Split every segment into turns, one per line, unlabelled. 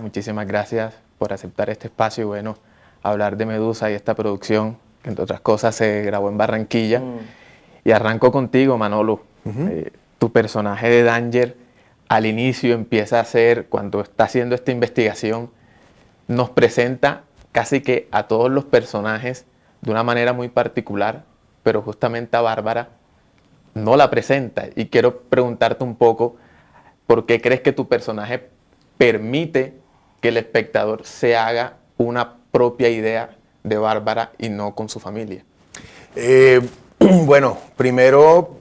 muchísimas gracias por aceptar este espacio y bueno, hablar de Medusa y esta producción, que entre otras cosas se grabó en Barranquilla. Y arranco contigo, Manolo. Tu personaje de Danger al inicio empieza a ser, cuando está haciendo esta investigación, nos presenta casi que a todos los personajes de una manera muy particular, pero justamente a Bárbara no la presenta. Y quiero preguntarte un poco, ¿por qué crees que tu personaje permite que el espectador se haga una propia idea de Bárbara y no con su familia?
Bueno, primero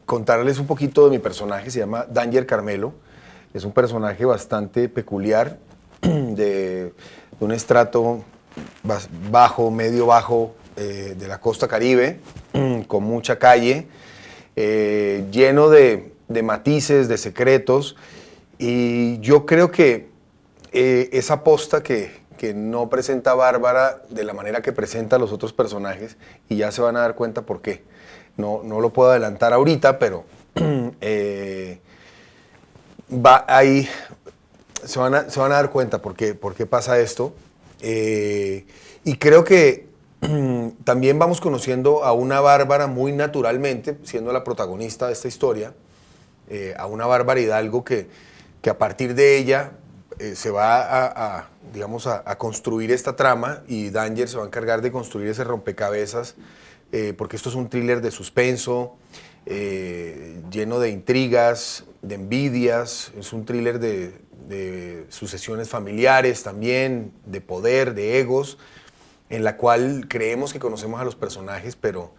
contarles un poquito de mi personaje. Se llama Danger Carmelo. Es un personaje bastante peculiar, de un estrato bajo, medio bajo, de la costa Caribe, con mucha calle, lleno de matices, de secretos. Y yo creo que esa posta que no presenta Bárbara de la manera que presenta a los otros personajes, y ya se van a dar cuenta por qué. No lo puedo adelantar ahorita, pero ahí se van a dar cuenta por qué pasa esto. Y creo que también vamos conociendo a una Bárbara muy naturalmente, siendo la protagonista de esta historia, a una Bárbara Hidalgo que a partir de ella se va a construir esta trama, y Danger se va a encargar de construir ese rompecabezas, porque esto es un thriller de suspenso, lleno de intrigas, de envidias. Es un thriller de sucesiones familiares también, de poder, de egos, en la cual creemos que conocemos a los personajes, pero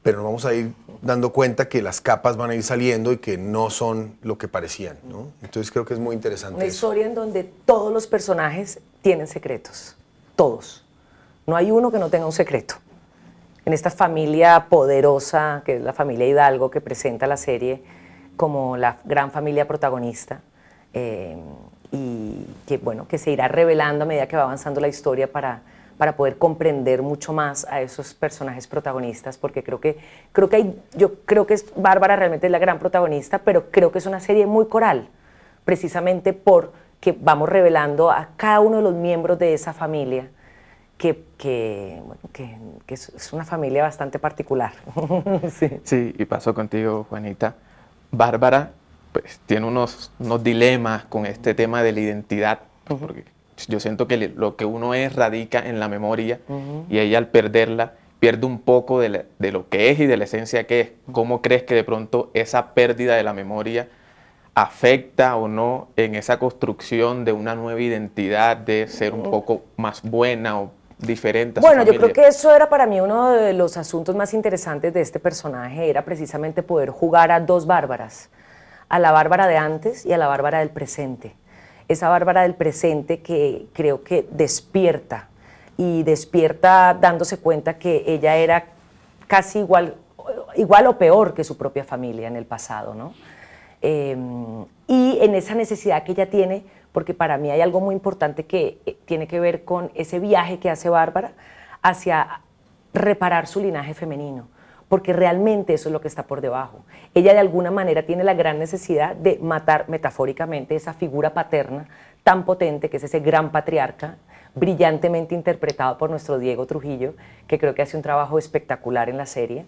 nos vamos a ir dando cuenta que las capas van a ir saliendo y que no son lo que parecían, ¿no? Entonces creo que es muy interesante.
Una historia en donde todos los personajes tienen secretos, todos. No hay uno que no tenga un secreto. En esta familia poderosa, que es la familia Hidalgo, que presenta la serie como la gran familia protagonista, y que, bueno, que se irá revelando a medida que va avanzando la historia para poder comprender mucho más a esos personajes protagonistas, porque yo creo que Bárbara realmente es la gran protagonista, pero creo que es una serie muy coral, precisamente porque vamos revelando a cada uno de los miembros de esa familia, que es una familia bastante particular.
Sí, y paso contigo, Juanita. Bárbara pues tiene unos dilemas con este tema de la identidad, porque yo siento que lo que uno es radica en la memoria, y ella al perderla pierde un poco de lo que es y de la esencia que es. ¿Cómo crees que de pronto esa pérdida de la memoria afecta o no en esa construcción de una nueva identidad, de ser un poco más buena o diferente a su
Bueno, yo
familia?
creo que eso era para mí uno de los asuntos más interesantes de este personaje, era precisamente poder jugar a dos Bárbaras, a la Bárbara de antes y a la Bárbara del presente. Esa Bárbara del presente que creo que despierta dándose cuenta que ella era casi igual o peor que su propia familia en el pasado, ¿no? Y en esa necesidad que ella tiene, porque para mí hay algo muy importante que tiene que ver con ese viaje que hace Bárbara hacia reparar su linaje femenino, porque realmente eso es lo que está por debajo. Ella de alguna manera tiene la gran necesidad de matar metafóricamente esa figura paterna tan potente que es ese gran patriarca, brillantemente interpretado por nuestro Diego Trujillo, que creo que hace un trabajo espectacular en la serie.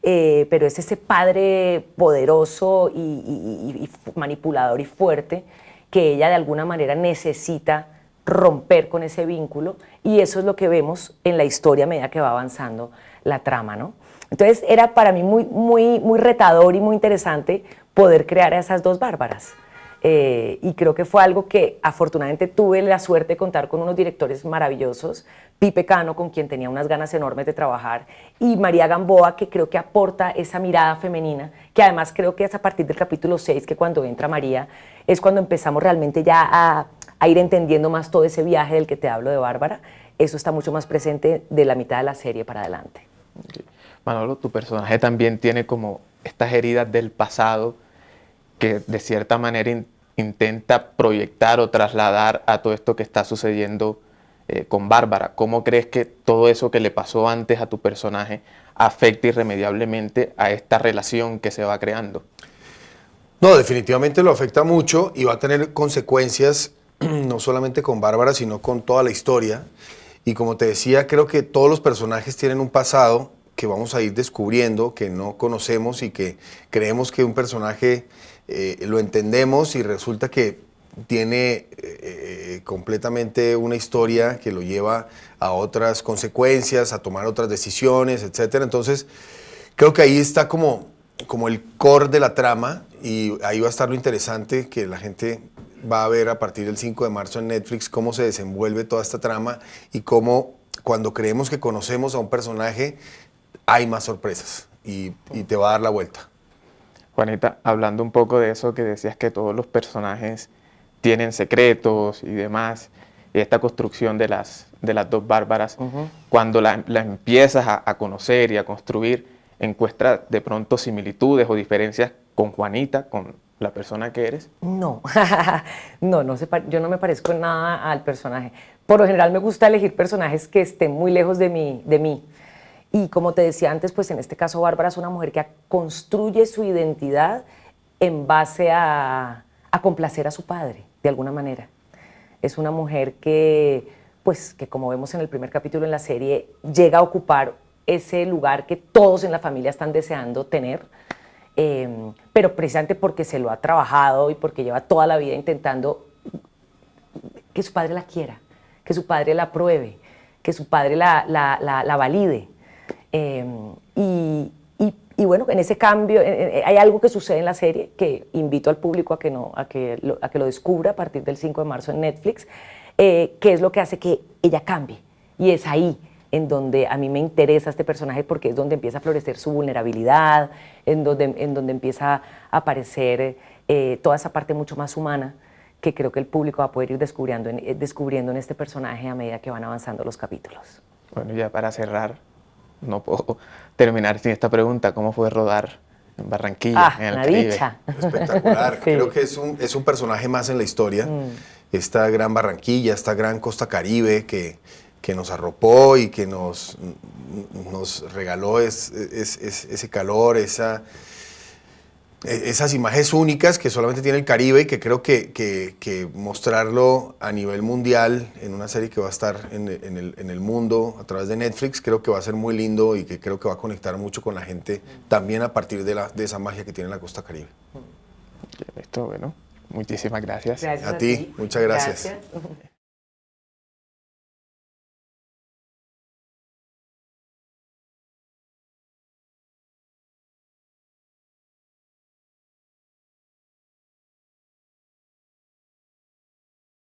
Pero es ese padre poderoso y manipulador y fuerte que ella de alguna manera necesita romper con ese vínculo, y eso es lo que vemos en la historia a medida que va avanzando la trama, ¿no? Entonces era para mí muy retador y muy interesante poder crear a esas dos Bárbaras. Y creo que fue algo que afortunadamente tuve la suerte de contar con unos directores maravillosos, Pipe Cano, con quien tenía unas ganas enormes de trabajar, y María Gamboa, que creo que aporta esa mirada femenina, que además creo que es a partir del capítulo 6, que cuando entra María, es cuando empezamos realmente ya a ir entendiendo más todo ese viaje del que te hablo de Bárbara. Eso está mucho más presente de la mitad de la serie para adelante.
Okay. Manolo, tu personaje también tiene como estas heridas del pasado que de cierta manera intenta proyectar o trasladar a todo esto que está sucediendo con Bárbara. ¿Cómo crees que todo eso que le pasó antes a tu personaje afecta irremediablemente a esta relación que se va creando?
No, definitivamente lo afecta mucho y va a tener consecuencias. No no solamente con Bárbara, sino con toda la historia. Y como te decía, creo que todos los personajes tienen un pasado que vamos a ir descubriendo, que no conocemos y que creemos que un personaje lo entendemos y resulta que tiene completamente una historia que lo lleva a otras consecuencias, a tomar otras decisiones, etc. Entonces, creo que ahí está como el core de la trama y ahí va a estar lo interesante que la gente va a ver a partir del 5 de marzo en Netflix cómo se desenvuelve toda esta trama y cómo cuando creemos que conocemos a un personaje hay más sorpresas y te va a dar la vuelta.
Juanita, hablando un poco de eso que decías que todos los personajes tienen secretos y demás, y esta construcción de las dos Bárbaras, cuando la empiezas a conocer y a construir, encuentras de pronto similitudes o diferencias con Juanita, con la persona que eres.
No, yo no me parezco en nada al personaje. Por lo general me gusta elegir personajes que estén muy lejos de mí. Y como te decía antes, pues en este caso Bárbara es una mujer que construye su identidad en base a complacer a su padre, de alguna manera. Es una mujer que, pues, que como vemos en el primer capítulo en la serie, llega a ocupar ese lugar que todos en la familia están deseando tener, pero precisamente porque se lo ha trabajado y porque lleva toda la vida intentando que su padre la quiera, que su padre la apruebe, que su padre la valide. Y bueno, en ese cambio hay algo que sucede en la serie que invito al público a que lo descubra a partir del 5 de marzo en Netflix, que es lo que hace que ella cambie. Y es ahí en donde a mí me interesa este personaje porque es donde empieza a florecer su vulnerabilidad, en donde empieza a aparecer toda esa parte mucho más humana que creo que el público va a poder ir descubriendo en este personaje a medida que van avanzando los capítulos.
Bueno, ya para cerrar, no puedo terminar sin esta pregunta. ¿Cómo fue rodar en Barranquilla, en el Caribe?
Dicha.
Espectacular.
Sí.
Creo que es un personaje más en la historia. Esta gran Barranquilla, esta gran costa Caribe que nos arropó y que nos regaló ese calor, esas imágenes únicas que solamente tiene el Caribe y que creo que mostrarlo a nivel mundial en una serie que va a estar en el mundo a través de Netflix, creo que va a ser muy lindo y que creo que va a conectar mucho con la gente también a partir de esa magia que tiene la costa Caribe.
Esto, bueno, muchísimas gracias.
Gracias
A ti, muchas gracias.